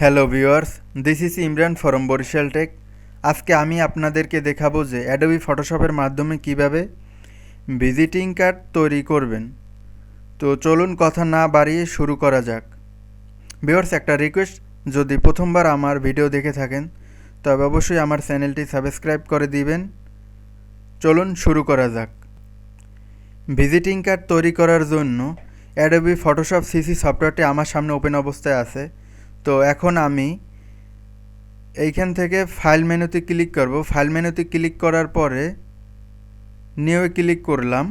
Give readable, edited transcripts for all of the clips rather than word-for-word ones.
Hello viewers, this is Imran from Barisal tech. আজকে আমি আপনাদেরকে দেখাবো যে অ্যাডোবি ফটোশপের মাধ্যমে কিভাবে ভিজিটিং কার্ড তৈরি করবেন। তো চলুন কথা না বাড়িয়ে শুরু করা যাক। ভিউয়ার্স, একটা রিকোয়েস্ট, যদি প্রথমবার আমার ভিডিও দেখে থাকেন তবে অবশ্যই আমার চ্যানেলটি সাবস্ক্রাইব করে দিবেন। চলুন শুরু করা যাক। ভিজিটিং কার্ড তৈরি করার জন্য অ্যাডোবি ফটোশপ সিসি সফটওয়্যারটি আমার সামনে ওপেন অবস্থায় আছে। তো এখন আমি এইখান থেকে ফাইল মেনুতে ক্লিক করব। ফাইল মেনুতে ক্লিক করার পরে নিউয়ে ক্লিক করলাম।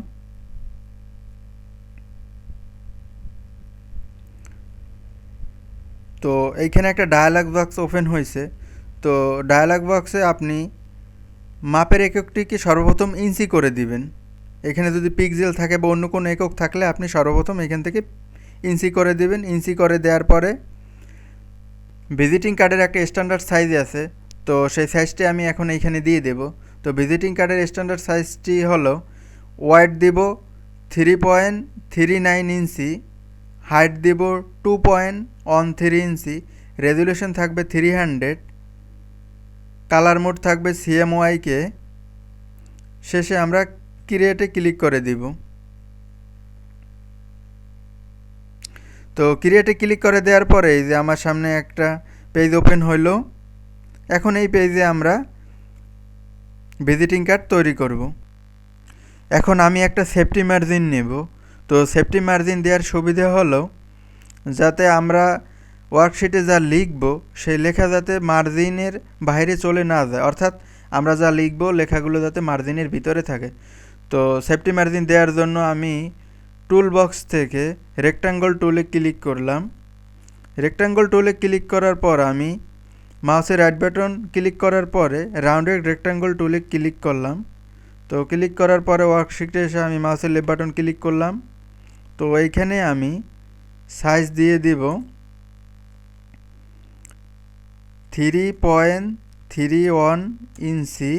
তো এইখানে একটা ডায়ালগ বক্স ওপেন হয়েছে। তো ডায়ালগ বক্সে আপনি মাপের এককটিকে সর্বপ্রথম ইঞ্চি করে দিবেন। এখানে যদি পিক্সেল থাকে বা অন্য কোনো একক থাকলে আপনি সর্বপ্রথম এখান থেকে ইঞ্চি করে দিবেন। ইঞ্চি করে দেওয়ার পরে ভিজিটিং কার্ডের একটা স্ট্যান্ডার্ড সাইজ আছে, তো সেই সাইজটি আমি এখন এইখানে দিয়ে দেব। তো ভিজিটিং কার্ডের স্ট্যান্ডার্ড সাইজটি হলো ওয়াইড দিব 3.39 ইঞ্চি, হাইট দিব 2.13 ইঞ্চি, রেজুলেশন থাকবে 300, কালার মোড থাকবে সিএমওয়াইকে। শেষে আমরা ক্রিয়েটে ক্লিক করে দিব। তো ক্রিয়েটে ক্লিক করে দেওয়ার পরে এই যে আমার সামনে একটা পেজ ওপেন হইল। এখন এই পেজে আমরা ভিজিটিং কার্ড তৈরি করব। এখন আমি একটা সেফটি মার্জিন নেব। তো সেফটি মার্জিন দেওয়ার সুবিধা হলো যাতে আমরা ওয়ার্কশিটে যা লিখব সেই লেখা যাতে মার্জিনের বাইরে চলে না যায়, অর্থাৎ আমরা যা লিখব লেখাগুলো যাতে মার্জিনের ভিতরে থাকে। তো সেফটি মার্জিন দেওয়ার জন্য আমি টুল বক্স থেকে রেক্ট্যাঙ্গল টুলে ক্লিক করলাম। রেক্ট্যাঙ্গল টুলে ক্লিক করার পর আমি মাউসের রাইট বাটন ক্লিক করার পরে রাউন্ডেড রেক্ট্যাঙ্গল টুলে ক্লিক করলাম। তো ক্লিক করার পরে ওয়ার্কশিটে এসে আমি মাউসের লেফট বাটন ক্লিক করলাম। তো এইখানে আমি সাইজ দিয়ে দিব 3.31 ইঞ্চি,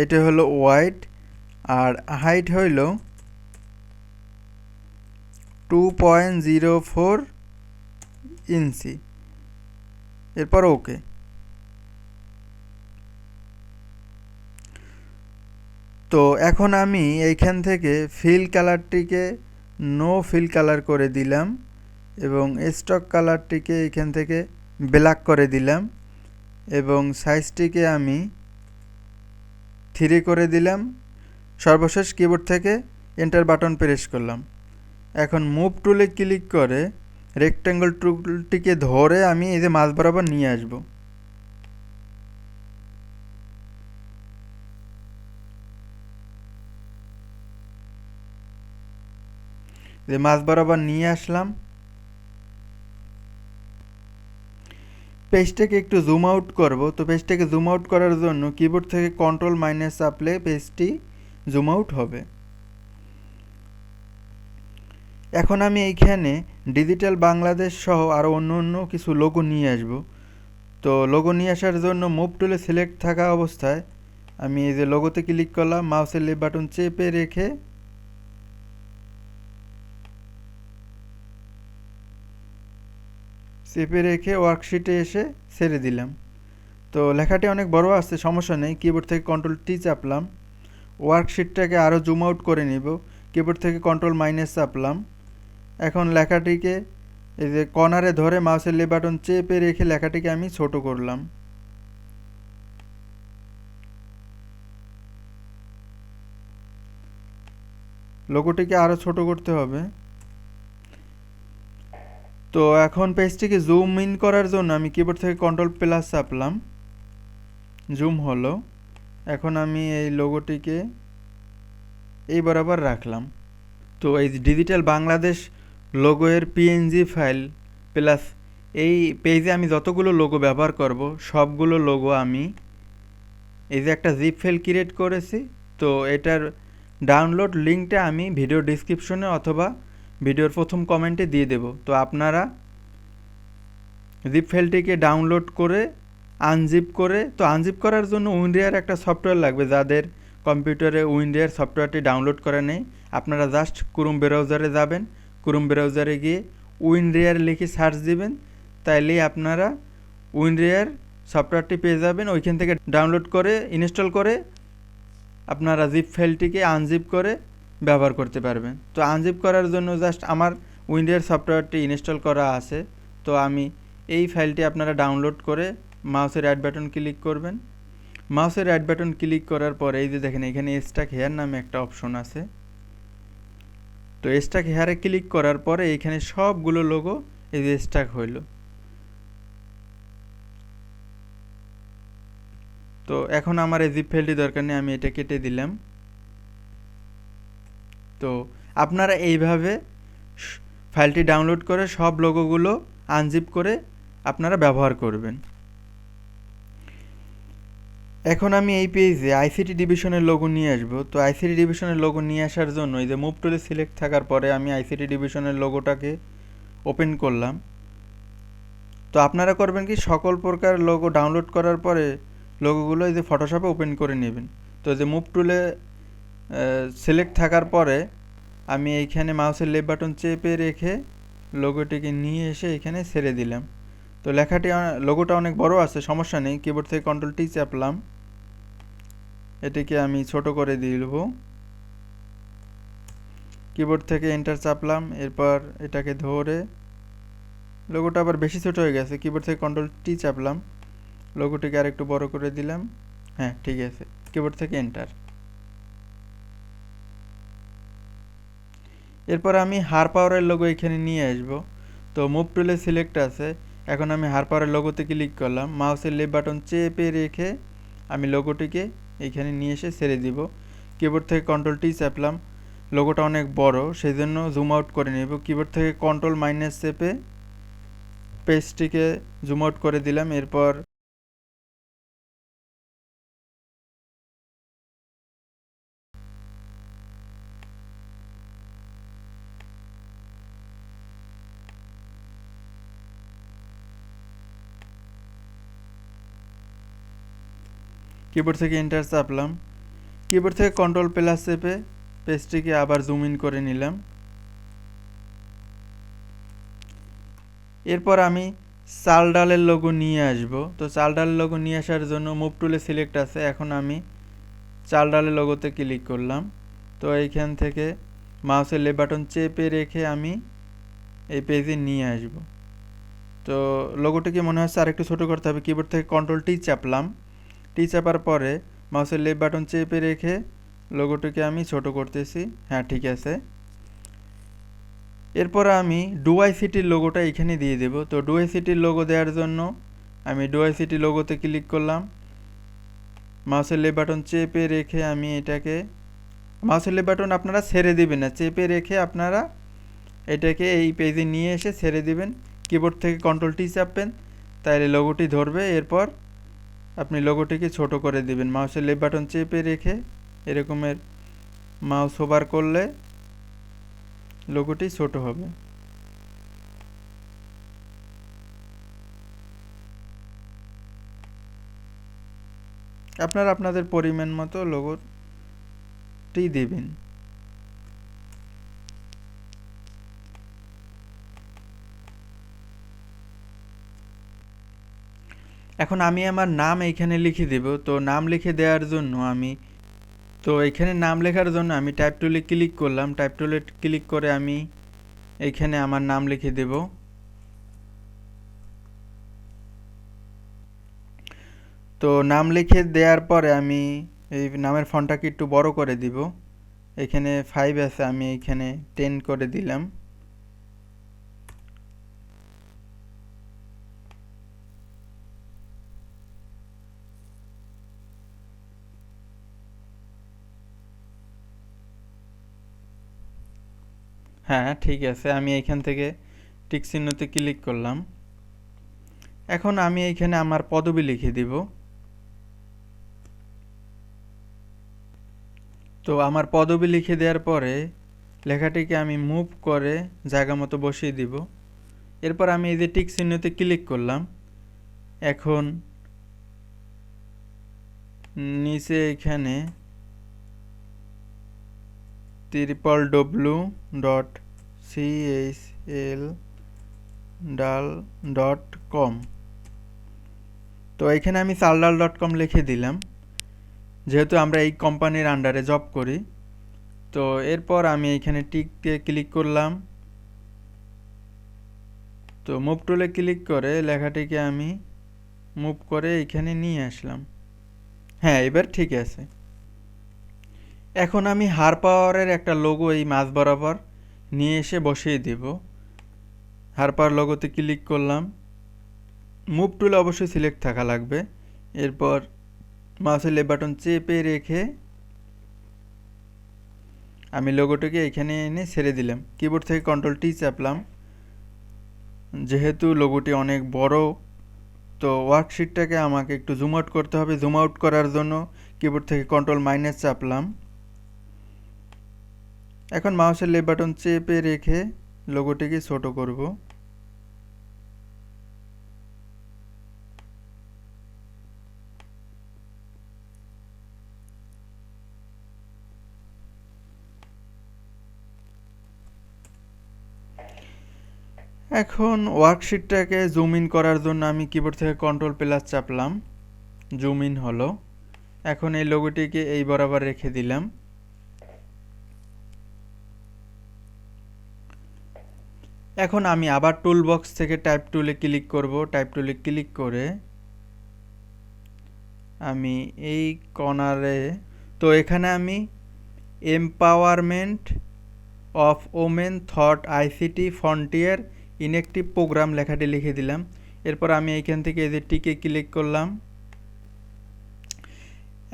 এটা হলো ওয়াইড, আর হাইট হইল 2.04 ইঞ্চি। এরপর ওকে। তো এখন আমি এইখান থেকে ফিল কালারটিকে নো ফিল কালার করে দিলাম এবং স্টক কালারটিকে এইখান থেকে ব্ল্যাক করে দিলাম এবং সাইজটিকে আমি 3 করে দিলাম। সর্বশেষ কিবোর্ড থেকে এন্টার বাটন প্রেস করলাম। এখন মুভ টুলে ক্লিক করে রেক্ট্যাঙ্গল টুলটিকে ধরে আমি এই যে মাঝ বরাবর নিয়ে আসব। যে মাঝ বরাবর নিয়ে আসলাম। পেজটাকে একটু জুম আউট করব। তো পেজটাকে জুম আউট করার জন্য কিবোর্ড থেকে কন্ট্রোল মাইনাস চাপলে পেজটি জুম আউট হবে। এখন আমি এইখানে ডিজিটাল বাংলাদেশ সহ আরও অন্য কিছু লোগো নিয়ে আসব। তো লোগো নিয়ে আসার জন্য মুভ টুলে সিলেক্ট থাকা অবস্থায় আমি এই যে লোগোতে ক্লিক করলাম, মাউসের লেফট বাটন চেপে রেখে ওয়ার্কশিটে এসে ছেড়ে দিলাম। তো লেখাটি অনেক বড় আসছে, সমস্যা নেই, কিবোর্ড থেকে কন্ট্রোল টি চাপলাম। ওয়ার্কশিটটাকে আরও জুম আউট করে নিব, কিবোর্ড থেকে কন্ট্রোল মাইনাস চাপলাম। এখন লেখাটিকে এই যে কর্নারে ধরে মাউসের লেফট বাটন চেপে রেখে লেখাটিকে আমি ছোট করলাম। লোগোটিকে আরও ছোট করতে হবে। তো এখন পেজটিকে জুম ইন করার জন্য আমি কিবোর্ড থেকে কন্ট্রোল প্লাস চাপলাম, জুম হলো। এখন আমি এই লোগোটিকে এই বরাবর রাখলাম। তো এই ডিজিটাল বাংলাদেশ লোগো এর পিএনজি ফাইল প্লাস এই পেজে আমি যতগুলো লোগো ব্যবহার করব সবগুলো লোগো আমি এই যে একটা জিপ ফাইল ক্রিয়েট করেছি। তো এটার ডাউনলোড লিঙ্কটা আমি ভিডিও ডিসক্রিপশনে অথবা ভিডিওর প্রথম কমেন্টে দিয়ে দেব। তো আপনারা জিপ ফাইলটিকে ডাউনলোড করে আনজিপ করে, তো আনজিপ করার জন্য উইন্ডোর একটা সফটওয়্যার লাগবে। যাদের কম্পিউটারে উইন্ডোর সফটওয়্যারটি ডাউনলোড করা নেই আপনারা জাস্ট ক্রোম ব্রাউজারে যাবেন, ক্রোম ব্রাউজারে গিয়ে উইন্ডোর লিখে সার্চ দিবেন, তাইলেই আপনারা উইনরিয়ার সফটওয়্যারটি পেয়ে যাবেন। ওইখান থেকে ডাউনলোড করে ইনস্টল করে আপনারা জিপ ফাইলটিকে আনজিপ করে ব্যবহার করতে পারবেন। তো আনজিপ করার জন্য জাস্ট আমার উইনরিয়ার সফটওয়্যারটি ইনস্টল করা আছে, তো আমি এই ফাইলটি আপনারা ডাউনলোড করে মাউসের রাইট বাটন ক্লিক করবেন। মাউসের রাইট বাটন ক্লিক করার পরে এই যে দেখেন এখানে স্ট্যাক হেয়ার নামে একটা অপশন আছে। তো স্ট্যাক হেয়ারে ক্লিক করার পরে এখানে সবগুলো লোগো এই যে স্ট্যাক হইল। তো এখন আমার এই জিপ ফাইলটি দরকার নেই, আমি এটা কেটে দিলাম। তো আপনারা এইভাবে ফাইলটি ডাউনলোড করে সব লোগোগুলো আনজিপ করে আপনারা ব্যবহার করবেন। এখন আমি এই পেজে আইসিটি ডিভিশনের লোগো নিয়ে আসবো। তো আইসিটি ডিভিশনের লোগো নিয়ে আসার জন্য এই যে মুভ টুলে সিলেক্ট থাকার পরে আমি আইসিটি ডিভিশনের লোগোটাকে ওপেন করলাম। তো আপনারা করবেন কি, সকল প্রকার লোগো ডাউনলোড করার পরে লোগোগুলো এই যে ফটোশপে ওপেন করে নেবেন। তো যে মুভ টুলে সিলেক্ট থাকার পরে আমি এইখানে মাউসের লেফট বাটন চেপে রেখে লোগোটিকে নিয়ে এসে এখানে ছেড়ে দিলাম। তো লেখাটি লোগোটা অনেক বড় আছে, সমস্যা নেই, কিবোর্ড থেকে কন্ট্রোল টি চাপলাম, এটিকে আমি ছোট করে দিয়ে দেবো। কিবোর্ড থেকে এন্টার চাপলাম, এরপর এটাকে ধরে লোগোটা আবার বেশি ছোট হয়ে গেছে, কিবোর্ড থেকে কন্ট্রোল টি চাপলাম, লোগোটিকে আর একটু বড় করে দিলাম। হ্যাঁ ঠিক আছে, কিবোর্ড থেকে এন্টার। এরপর আমি হার পাওয়ারের লোগো এখানে নিয়ে আসব। তো মুভ টুলে সিলেক্ট আছে, এখন আমি হার পাওয়ারের লোগোতে ক্লিক করলাম, মাউসের লেফট বাটন চেপে রেখে আমি লোগোটিকে এখানে নিয়ে এসে ছেড়ে দিব। কিবোর্ড থেকে কন্ট্রোল টি চাপলাম, লোগোটা অনেক বড় সেই জন্য জুম আউট করে নেব। কিবোর্ড থেকে কন্ট্রোল মাইনাস চেপে পেজটিকে জুম আউট করে দিলাম। এরপর কিবোর্ড থেকে এন্টার চাপলাম, কিবোর্ড থেকে কন্ট্রোল প্লাস চেপে পেজটিকে আবার জুম ইন করে নিলাম। এরপর আমি চাল ডালের লোগো নিয়ে আসব। তো চাল ডালের লোগো নিয়ে আসার জন্য মুভ টুলে সিলেক্ট আছে, এখন আমি চাল ডালের লোগোতে ক্লিক করলাম। তো এইখান থেকে মাউসের লেফট বাটন চেপে রেখে আমি এই পেজে নিয়ে আসব। তো লোগোটিকে মনে হচ্ছে আরেকটু ছোটো করতে হবে, কিবোর্ড থেকে কন্ট্রোল টি চাপলাম, টি চাপার পরে মাউসের লেফট বাটন চেপে রেখে লোগোটিকে আমি ছোট করতেছি। হ্যাঁ ঠিক আছে। এরপর আমি ডুআইসিটির লোগোটা এখানে দিয়ে দেব। তো ডুআইসিটির লোগো দেওয়ার জন্য আমি ডুআইসিটি লোগোতে ক্লিক করলাম, মাউসের লেফট বাটন চেপে রেখে আমি এটাকে, মাউসের লেফট বাটন আপনারা ছেড়ে দিবেন না, চেপে রেখে আপনারা এটাকে এই পেজে নিয়ে এসে ছেড়ে দিবেন। কিবোর্ড থেকে কন্ট্রোল টি চাপবেন, তাহলে লোগোটি ধরবে। এরপর আপনি লোগোটিকে ছোট করে দিবেন, মাউসের লেফট বাটন চেপে রেখে এরকমের মাউস ওভার করলে লোগোটি ছোট হবে। আপনারা আপনাদের পরিমাণ মতো লোগোটি দিবেন। এখন আমি আমার নাম এইখানে লিখে দেব। তো নাম লিখে দেওয়ার জন্য এখানে নাম লেখার জন্য আমি টাইপ টুলে ক্লিক করলাম, টাইপ টুলে ক্লিক করে আমি এইখানে আমার নাম লিখে দেব। তো নাম লিখে দেওয়ার পরে আমি এই নামের ফন্টটাকে একটু বড় করে দিব, এখানে 5 আছে, আমি এইখানে 10 করে দিলাম। হ্যাঁ ঠিক আছে, আমি এইখান থেকে টিক চিহ্নতে ক্লিক করলাম। এখন আমি এইখানে আমার পদবি লিখে দিব। তো আমার পদবি লিখে দেওয়ার পরে লেখাটিকে আমি মুভ করে জায়গা মতো বসিয়ে দিব। এরপর আমি এই যে টিক চিহ্নতে ক্লিক করলাম। এখন নিচে এখানে www.chl.com তো এখানে আমি চালডাল.com লিখে দিলাম, যেহেতু আমরা এই কোম্পানির আন্ডারে জব করি। তো এরপর আমি এখানে টিক দিয়ে ক্লিক করলাম। তো মুভ টুলে ক্লিক করে লেখাটিকে আমি মুভ করে এখানে নিয়ে আসলাম। হ্যাঁ, এবার ঠিক আছে। এখন আমি হার পাওয়ারের একটা লোগো এই মাঝ বরাবর নিয়ে এসে বসিয়ে দেব। হার পাওয়ার লোগোতে ক্লিক করলাম। মুভ টুলে অবশ্যই সিলেক্ট থাকা লাগবে। এরপর মাউসের লেফট বাটন চেপে রেখে আমি লোগোটাকে এখানে এনে ছেড়ে দিলাম। কিবোর্ড থেকে কন্ট্রোল টি চাপলাম। যেহেতু লোগোটি অনেক বড়, তো ওয়ার্কশিটটাকে আমাকে একটু জুম আউট করতে হবে। জুম আউট করার জন্য কিবোর্ড থেকে কন্ট্রোল মাইনাস চাপলাম। এখন মাউসের লেফট বাটন চেপে রেখে লোগোটিকে ছোট করব। এখন ওয়ার্কশিটটাকে জুম ইন করার জন্য আমি কিবোর্ড থেকে কন্ট্রোল প্লাস চাপলাম। জুম ইন হলো। এখন এই লোগোটিকে এই বরাবর রেখে দিলাম। এখন আমি আবার টুল বক্স থেকে টাইপ টুলে ক্লিক করব। টাইপ টুলে ক্লিক করে আমি এই কর্নারে, তো এখানে আমি empowerment of women through ICT frontier inactive program লেখাটি লিখে দিলাম। এরপর আমি এইখান থেকে এই যে টিকে ক্লিক করলাম।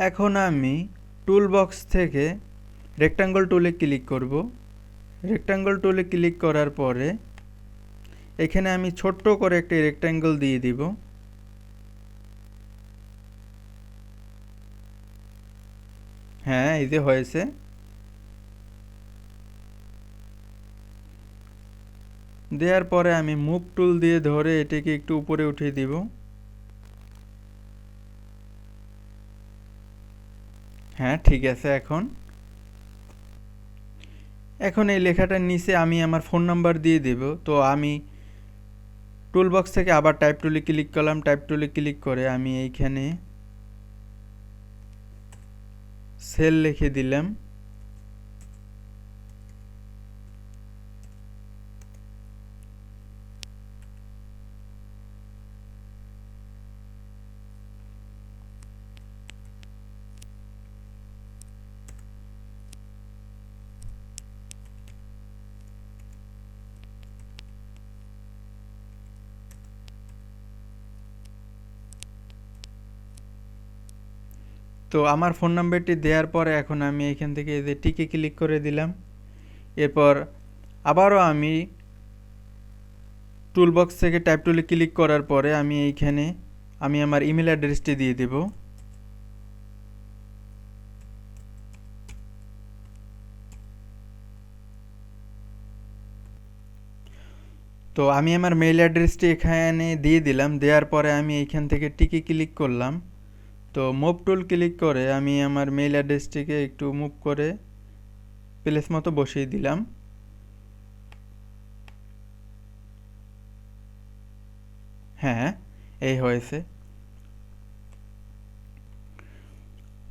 এখন আমি টুল বক্স থেকে রেক্টাঙ্গল টুলে ক্লিক করব। রেক্টাঙ্গল টুলে ক্লিক করার পরে এখানে আমি ছোট্ট করে একটি রেক্টাঙ্গল দিয়ে দিব। হ্যাঁ, এই যে হয়েছে। দেওয়ার পরে আমি মুভ টুল দিয়ে ধরে এটিকে একটু উপরে উঠিয়ে দিব। হ্যাঁ, ঠিক আছে। এখন এই লেখাটার নিচে আমি আমার ফোন নাম্বার দিয়ে দেব। তো আমি টুল বক্স থেকে আবার টাইপ টুলে ক্লিক করলাম। টাইপ টুলে ক্লিক করে আমি এইখানে সেল লিখে দিলাম। তো আমার ফোন নাম্বারটি দেওয়ার পরে এখন আমি এখান থেকে এই যে টিকে ক্লিক করে দিলাম। এরপর আবারও আমি টুল বক্স থেকে টাইপ টুলে ক্লিক করার পরে আমি এইখানে আমি আমার ইমেল অ্যাড্রেসটি দিয়ে দেব। তো আমি আমার মেইল অ্যাড্রেসটি এখানে দিয়ে দিলাম। দেওয়ার পরে আমি এইখান থেকে টিকে ক্লিক করলাম। তো মুভ টুল ক্লিক করে আমি আমার মেইল অ্যাড্রেসটিকে একটু মুভ করে প্লেস মতো বসিয়ে দিলাম। হ্যাঁ, এই হয়েছে।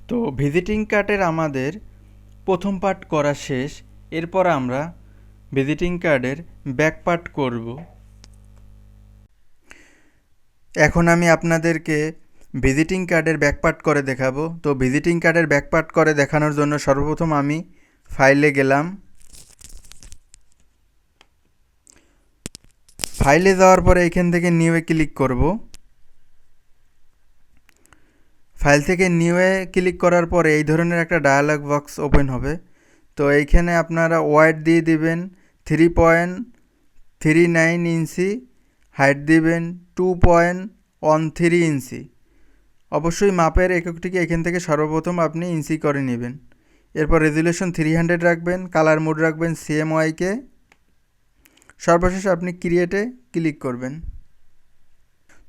তো ভিজিটিং কার্ডের আমাদের প্রথম পার্ট করা শেষ। এরপর আমরা ভিজিটিং কার্ডের ব্যাক পার্ট করব। এখন আমি আপনাদেরকে ভিজিটিং কার্ডের ব্যাক পার্ট করে দেখাবো। তো ভিজিটিং কার্ডের ব্যাক পার্ট করে দেখানোর জন্য সর্বপ্রথম আমি ফাইলে গেলাম। ফাইলে যাওয়ার পরে এখান থেকে নিউয়ে ক্লিক করব। ফাইল থেকে নিউয়ে ক্লিক করার পরে এই ধরনের একটা ডায়ালগ বক্স ওপেন হবে। তো এইখানে আপনারা ওয়াইড দিয়ে দিবেন 3.39 ইঞ্চি, হাইট দিবেন 2.13 ইঞ্চি। অবশ্যই মাপের এককটিকে এখান থেকে সর্বপ্রথম আপনি ইঞ্চি করে নেবেন। এরপর রেজুলেশন 300 রাখবেন, কালার মোড রাখবেন CMYK। সর্বশেষ আপনি ক্রিয়েটে ক্লিক করবেন।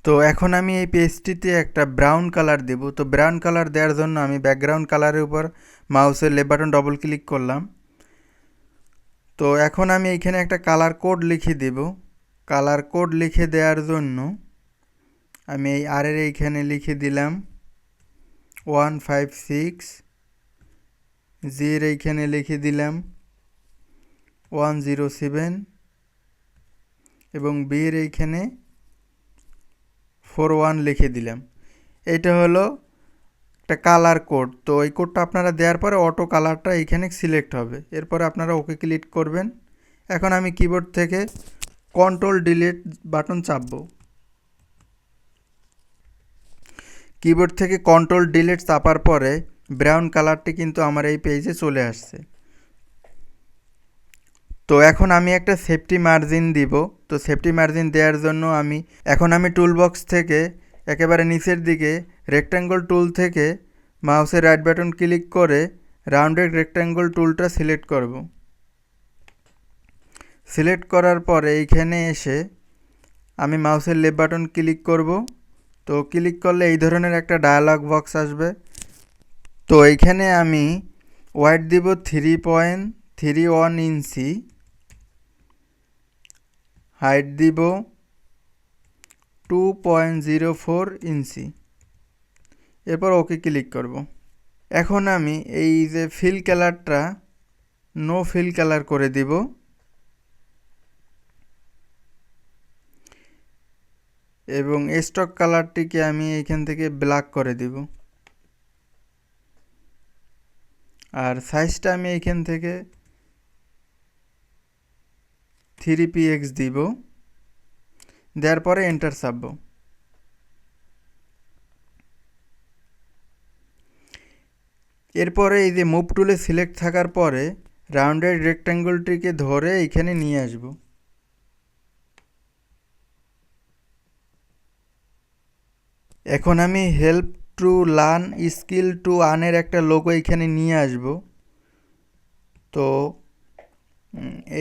তো এখন আমি এই পেজটিতে একটা ব্রাউন কালার দেব। তো ব্রাউন কালার দেওয়ার জন্য আমি ব্যাকগ্রাউন্ড কালারের উপর মাউসের লেফট বাটন ডবল ক্লিক করলাম। তো এখন আমি এইখানে একটা কালার কোড লিখে দেব। কালার কোড লিখে দেওয়ার জন্য আমি এই আরের এইখানে লিখে দিলাম 156, জির এইখানে লিখে দিলাম 107 এবং বির এইখানে 41 লিখে দিলাম। এটা হলো একটা কালার কোড। তো এই কোডটা আপনারা দেওয়ার পরে অটো কালারটা এইখানে সিলেক্ট হবে। এরপরে আপনারা ওকে ক্লিক করবেন। এখন আমি কিবোর্ড থেকে কন্ট্রোল ডিলিট বাটন চাপবো। কিবোর্ড থেকে কন্ট্রোল ডিলিট চাপার পরে ব্রাউন কালারটি কিন্তু আমার এই পেজে চলে আসছে। তো এখন আমি একটা সেফটি মার্জিন দিব। তো সেফটি মার্জিন দেওয়ার জন্য আমি টুলবক্স থেকে একেবারে নিচের দিকে রেক্ট্যাঙ্গল টুল থেকে মাউসের রাইট বাটন ক্লিক করে রাউন্ডেড রেক্ট্যাঙ্গল টুলটা সিলেক্ট করব। সিলেক্ট করার পরে এইখানে এসে আমি মাউসের লেফট বাটন ক্লিক করব। তো ক্লিক করলে এই ধরনের একটা ডায়ালগ বক্স আসবে। তো এইখানে আমি ওয়াইড দিব 3.31 ইঞ্চি, হাইট দিব 2.04 ইঞ্চি। এরপর ওকে ক্লিক করব। এখন আমি এই যে ফিল কালারটা নো ফিল কালার করে দিব এবং স্টক কালারটিকে আমি এইখান থেকে ব্ল্যাক করে দিব। আর সাইজটা আমি এইখান থেকে 3px দিব। দেওয়ার পরে এন্টার চাপবো। এরপরে এই যে মুভ টুলে সিলেক্ট থাকার পরে রাউন্ডেড রেক্ট্যাঙ্গলটিকে ধরে এইখানে নিয়ে আসব। এখন আমি help to learn skill to আর্নের একটা লোগো এইখানে নিয়ে আসব। তো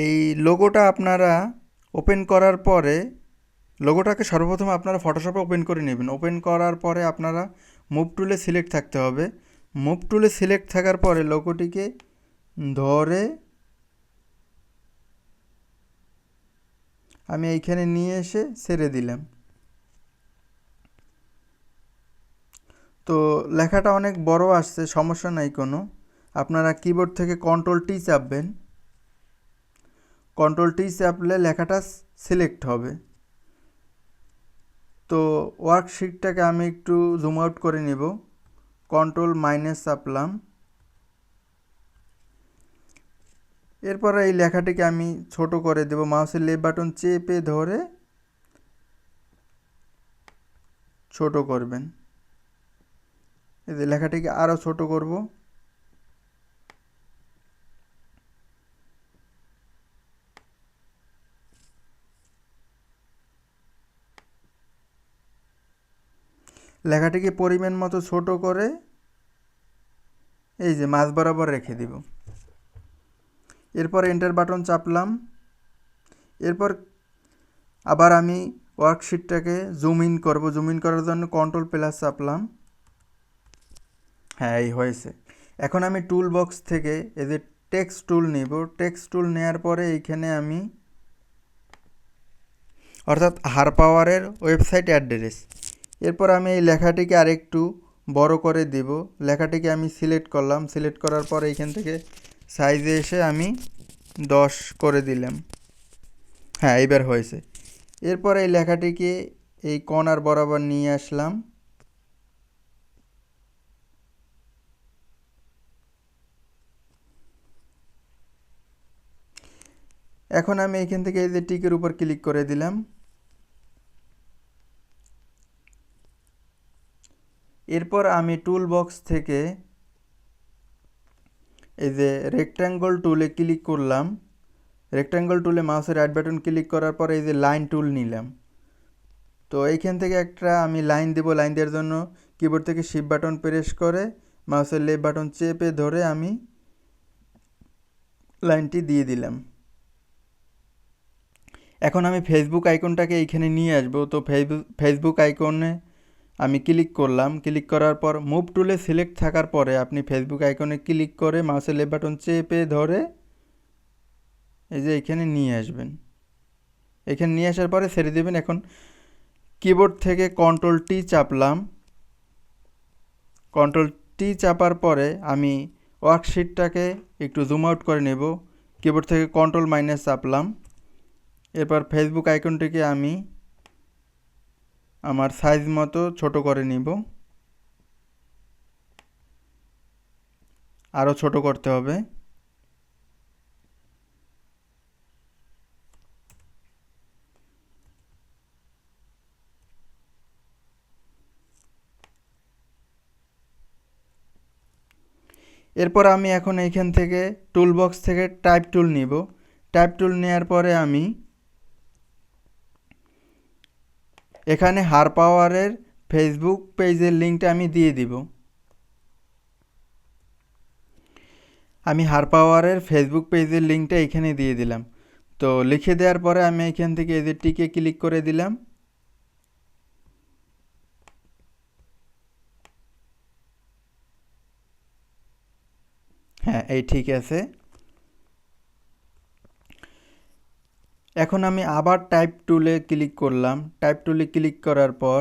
এই লোগোটা আপনারা ওপেন করার পরে লোগোটাকে সর্বপ্রথম আপনারা ফটোশপে ওপেন করে নেবেন। ওপেন করার পরে আপনারা মুভ টুলে সিলেক্ট থাকতে হবে। মুভ টুলে সিলেক্ট থাকার পরে লোগোটিকে ধরে আমি এইখানে নিয়ে এসে ছেড়ে দিলাম। তো লেখাটা অনেক বড় আসছে, সমস্যা নাই কোনো। আপনারা কিবোর্ড থেকে কন্ট্রোল টি চাপবেন। কন্ট্রোল টি চাপলে লেখাটা সিলেক্ট হবে। তো ওয়ার্কশিটটাকে আমি একটু জুম আউট করে নেব। কন্ট্রোল মাইনাস চাপলাম। এরপরে এই লেখাটিকে আমি ছোট করে দেব। মাউসের লেফট বাটন চেপে ধরে ছোট করবেন। এই যে লেখাটিকে আরও ছোট করব। লেখাটিকে পরিমাণ মতো ছোট করে এই যে মাঝ বরাবর রেখে দিব। এরপর এন্টার বাটন চাপলাম। এরপর আবার আমি ওয়ার্কশিটটাকে জুম ইন করব। জুম ইন করার জন্য কন্ট্রোল প্লাস চাপলাম। হ্যাঁ, এই হয়েছে। এখন আমি টুল বক্স থেকে এই যে টেক্সট টুল নিব। টেক্সট টুল নেওয়ার পরে এইখানে আমি অর্থাৎ হারপাওয়ারের ওয়েবসাইট অ্যাড্রেস। এরপর আমি এই লেখাটিকে আরেকটু বড় করে দিব। লেখাটিকে আমি সিলেক্ট করলাম। সিলেক্ট করার পর এইখান থেকে সাইজে এসে আমি 10 করে দিলাম। হ্যাঁ, এইবার হয়েছে। এরপর এই লেখাটিকে এই কর্নার বরাবর নিয়ে আসলাম। এখন আমি এখান থেকে এই যে টিকের উপর ক্লিক করে দিলাম। এরপর আমি টুল বক্স থেকে এই যে রেক্ট্যাঙ্গল টুলে ক্লিক করলাম। রেক্ট্যাঙ্গল টুলে মাউসের রাইট বাটন ক্লিক করার পর এই যে লাইন টুল নিলাম। তো এইখান থেকে একটা আমি লাইন দেব। লাইন দেওয়ার জন্য কিবোর্ড থেকে শিফট বাটন প্রেস করে মাউসের লেফট বাটন চেপে ধরে আমি লাইনটি দিয়ে দিলাম। এখন আমি ফেসবুক আইকনটাকে এইখানে নিয়ে আসব। তো ফেসবুক আইকনে আমি ক্লিক করলাম। ক্লিক করার পর মুভ টুলে সিলেক্ট থাকার পরে আপনি ফেসবুক আইকনে ক্লিক করে মাউসের লেফট বাটন চেপে ধরে এই যে এখানে নিয়ে আসবেন। এখানে নিয়ে আসার পরে ছেড়ে দেবেন। এখন কিবোর্ড থেকে কন্ট্রোল টি চাপলাম। কন্ট্রোল টি চাপার পরে আমি ওয়ার্কশিটটাকে একটু জুম আউট করে নেব। কিবোর্ড থেকে কন্ট্রোল মাইনাস চাপলাম। এরপর ফেসবুক আইকনটিকে আমি আমার সাইজ মতো ছোট করে নিব, আরও ছোট করতে হবে। এরপর আমি এখন এইখান থেকে টুল বক্স থেকে টাইপ টুল নিব। টাইপ টুল নেওয়ার পরে আমি এখানে হার পাওয়ারের ফেসবুক পেজের লিঙ্কটা আমি দিয়ে দিব। আমি হার পাওয়ারের ফেসবুক পেজের লিঙ্কটা এখানে দিয়ে দিলাম। তো লিখে দেওয়ার পরে আমি এখান থেকে এই যে টিকে ক্লিক করে দিলাম। হ্যাঁ, এই ঠিক আছে। এখন আমি আবার টাইপ টুলে ক্লিক করলাম। টাইপ টুলে ক্লিক করার পর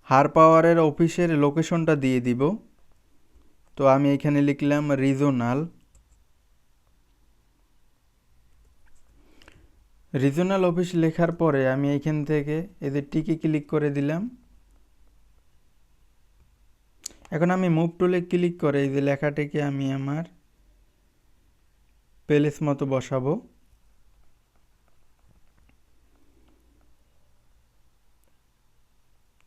হার পাওয়ারের অফিসের লোকেশনটা দিয়ে দিব। তো আমি এখানে লিখলাম রিজনাল। রিজনাল অফিস লেখার পরে আমি এইখান থেকে এই যে টিকে ক্লিক করে দিলাম। এখন আমি মুভ টুলে ক্লিক করে এই যে লেখাটিকে আমি আমার প্লেস মতো বসাবো।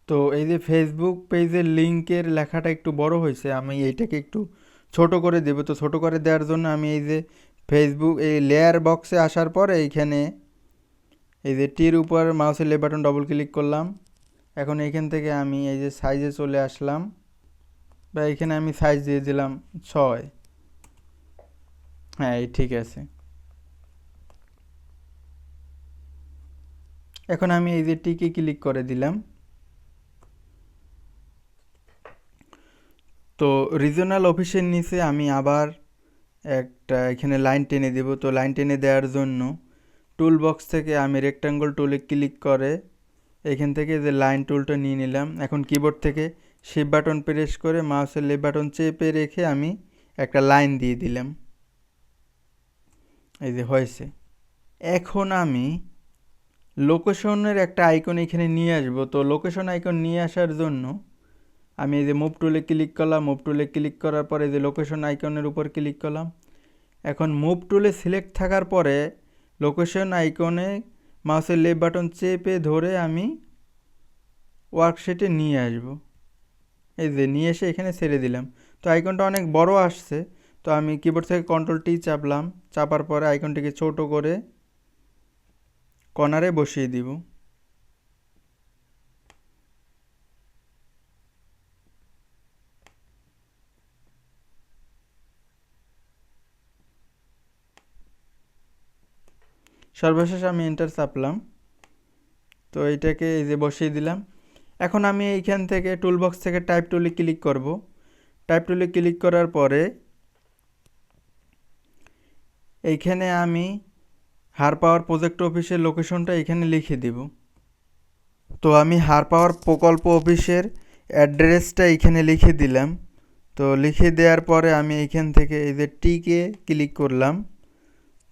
তো এই যে ফেসবুক পেজের লিঙ্কের লেখাটা একটু বড় হয়েছে, আমি এইটাকে একটু ছোট করে দেব। তো ছোট করে দেওয়ার জন্য আমি এই যে ফেসবুক এই লেয়ার বক্সে আসার পরে এইখানে এই যে টির উপর মাউসের লেফট বাটন ডবল ক্লিক করলাম। এখন এইখান থেকে আমি এই যে সাইজে চলে আসলাম, বা এখানে আমি সাইজ দিয়ে দিলাম 6। হ্যাঁ, এই ঠিক আছে। এখন আমি এই যে টিকে ক্লিক করে দিলাম। তো রিজনাল অফিসের নিচে আমি আবার একটা এখানে লাইন টেনে দেব। তো লাইন টেনে দেওয়ার জন্য টুল বক্স থেকে আমি রেক্টাঙ্গল টুলে ক্লিক করে এখান থেকে যে লাইন টুলটা নিয়ে নিলাম। এখন কিবোর্ড থেকে শিফট বাটন প্রেস করে মাউসের লেফট বাটন চেপে রেখে আমি একটা লাইন দিয়ে দিলাম। এই যে হয়েছে। এখন আমি লোকেশনের একটা আইকন এখানে নিয়ে আসব। তো লোকেশন আইকন নিয়ে আসার জন্য আমি এই যে মুভ টুলে ক্লিক করলাম। মুভ টুলে ক্লিক করার পরে যে লোকেশন আইকনের উপর ক্লিক করলাম। এখন মুভ টুলে সিলেক্ট থাকার পরে লোকেশন আইকনে মাউসের লেফট বাটন চেপে ধরে আমি ওয়ার্কশিটে নিয়ে আসব। এই যে নিয়ে এসে এখানে ছেড়ে দিলাম। তো আইকনটা অনেক বড় আসছে। তো আমি কিবোর্ড থেকে কন্ট্রোল টি চাপলাম। চাপার পরে আইকনটিকে ছোট করে কর্নারে বসিয়ে দিব। সর্বশেষ আমি এন্টার চাপলাম। তো এইটাকে এই যে বসিয়ে দিলাম। এখন আমি এইখান থেকে টুলবক্স থেকে টাইপ টুলে ক্লিক করব। টাইপ টুলে ক্লিক করার পরে এইখানে আমি হার পাওয়ার প্রজেক্ট অফিসের লোকেশনটা এখানে লিখে দিব। তো আমি হার পাওয়ার প্রকল্প অফিসের অ্যাড্রেসটা এখানে লিখে দিলাম। তো লিখে দেওয়ার পরে আমি এইখান থেকে এই যে টিকে ক্লিক করলাম।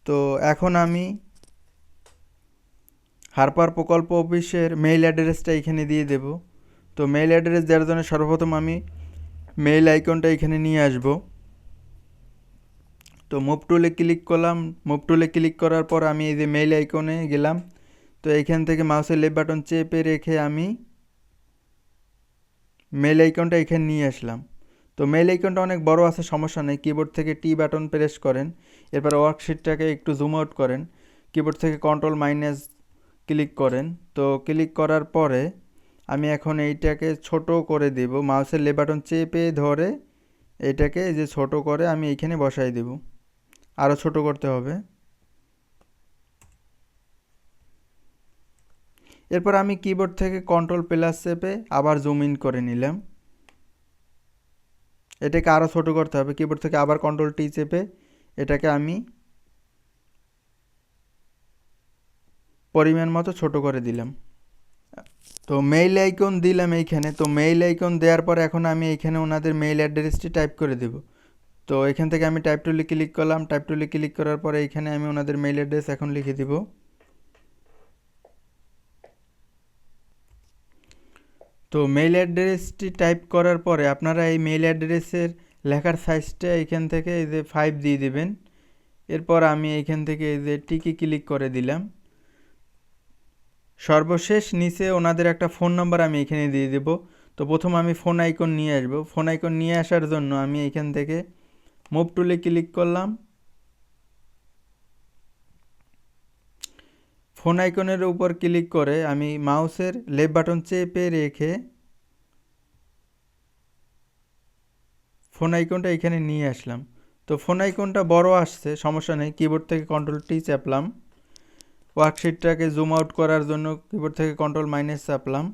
তো এখন আমি হার পাওয়ার প্রকল্প অফিসের মেইল অ্যাড্রেসটা এখানে দিয়ে দেব। তো মেইল অ্যাড্রেস দেওয়ার জন্য সর্বপ্রথম আমি মেইল আইকনটা এখানে নিয়ে আসব। তো মুভ টুলে ক্লিক করলাম। মুভ টুলে ক্লিক করার পর আমি এই যে মেইল আইকনে গেলাম। তো এইখান থেকে মাউসের লেফট বাটন চেপে রেখে আমি মেইল আইকনটা এখানে নিয়ে আসলাম। তো মেইল আইকনটা অনেক বড় আছে, সমস্যা নেই। কিবোর্ড থেকে টি বাটন প্রেস করেন। এরপর ওয়ার্কশিটটাকে একটু জুম আউট করেন। কিবোর্ড থেকে কন্ট্রোল মাইনাস ক্লিক করেন। তো ক্লিক করার পরে আমি এখন এইটাকে ছোট করে দেব। মাউসের লেফট বাটন চেপে ধরে এইটাকে যে ছোট করে আমি এইখানে বসাই দেব। আরও ছোট করতে হবে। এরপর আমি কিবোর্ড থেকে কন্ট্রোল প্লাস চেপে আবার জুম ইন করে নিলাম। এটাকে আরও ছোট করতে হবে। কিবোর্ড থেকে আবার কন্ট্রোল টি চেপে এটাকে আমি পরিমাণ মতো ছোট করে দিলাম। তো মেইল আইকন দিলাম এইখানে। তো মেইল আইকন দেওয়ার পর এখন আমি এইখানে ওনাদের মেইল অ্যাড্রেসটি টাইপ করে দেব। তো এখান থেকে আমি টাইপ টুলে ক্লিক করলাম। টাইপ টুলে ক্লিক করার পরে এইখানে আমি ওনাদের মেইল অ্যাড্রেস এখন লিখে দিব। তো মেইল অ্যাড্রেসটি টাইপ করার পরে আপনারা এই মেইল অ্যাড্রেসের লেখার সাইজটা এইখান থেকে এই যে 5 দিয়ে দিবেন। এরপর আমি এইখান থেকে এই যে টিকে ক্লিক করে দিলাম। সর্বশেষ নিচে ওনাদের একটা ফোন নাম্বার আমি এখানে দিয়ে দেব। তো প্রথম আমি ফোন আইকন নিয়ে আসবো। ফোন আইকন নিয়ে আসার জন্য আমি এইখান থেকে মুভ টুলে ক্লিক করলাম। ফোন আইকনের উপর ক্লিক করে আমি মাউসের লেফট বাটন চেপে রেখে ফোন আইকনটা এখানে নিয়ে আসলাম। তো ফোন আইকনটা বড় আসছে, সমস্যা নেই, কিবোর্ড থেকে কন্ট্রোল টি চাপলাম। ওয়ার্কশিটটাকে জুম আউট করার জন্য কিবোর্ড থেকে কন্ট্রোল মাইনাস চাপলাম।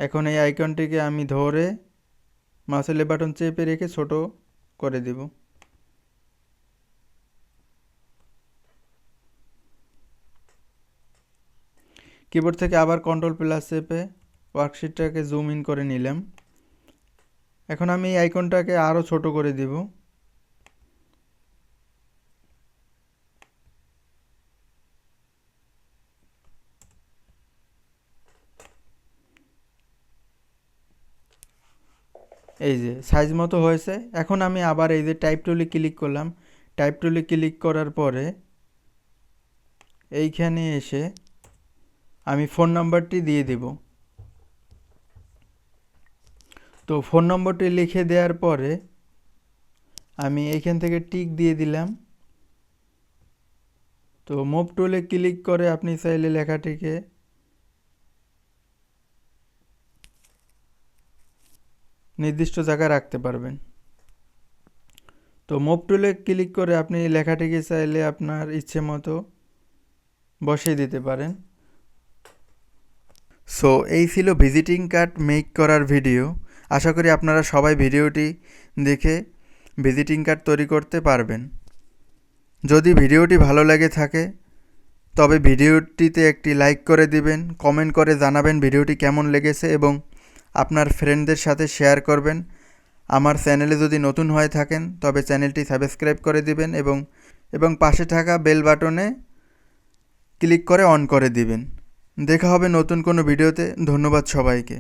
এখন এই আইকনটিকে আমি ধরে মাউসের লেফট বাটন চেপে রেখে ছোট করে দেব। কিবোর্ড থেকে আবার কন্ট্রোল প্লাস চেপে ওয়ার্কশিটটাকে জুম ইন করে নিলাম। এখন আমি এই আইকনটাকে আরও ছোট করে দেব। এই যে সাইজ মতো হয়েছে। এখন আমি আবার এই যে টাইপ টুলে ক্লিক করলাম। টাইপ টুলে ক্লিক করার পরে এইখানে এসে আমি ফোন নাম্বারটি দিয়ে দেব। তো ফোন নম্বরটি লিখে দেওয়ার পরে আমি এইখান থেকে টিক দিয়ে দিলাম। তো মুভ টুলে ক্লিক করে আপনি চাইলে লেখাটিকে নির্দিষ্ট জায়গায় রাখতে পারবেন। তো মুভ টুলে ক্লিক করে আপনি লেখাটিকে চাইলে আপনার ইচ্ছে মতো বসিয়ে দিতে পারেন। সো এই ছিল ভিজিটিং কার্ড মেক করার ভিডিও। আশা করি আপনারা সবাই ভিডিওটি দেখে ভিজিটিং কার্ড তৈরি করতে পারবেন। যদি ভিডিওটি ভালো লেগে থাকে তবে ভিডিওটিতে একটি লাইক করে দিবেন, কমেন্ট করে জানাবেন ভিডিওটি কেমন লেগেছে এবং আপনার ফ্রেন্ডদের সাথে শেয়ার করবেন। আমার চ্যানেলে যদি নতুন হয়ে থাকেন তবে চ্যানেলটি সাবস্ক্রাইব করে দিবেন এবং পাশে থাকা বেল বাটনে ক্লিক করে অন করে দিবেন। দেখা হবে নতুন কোনো ভিডিওতে। ধন্যবাদ সবাইকে।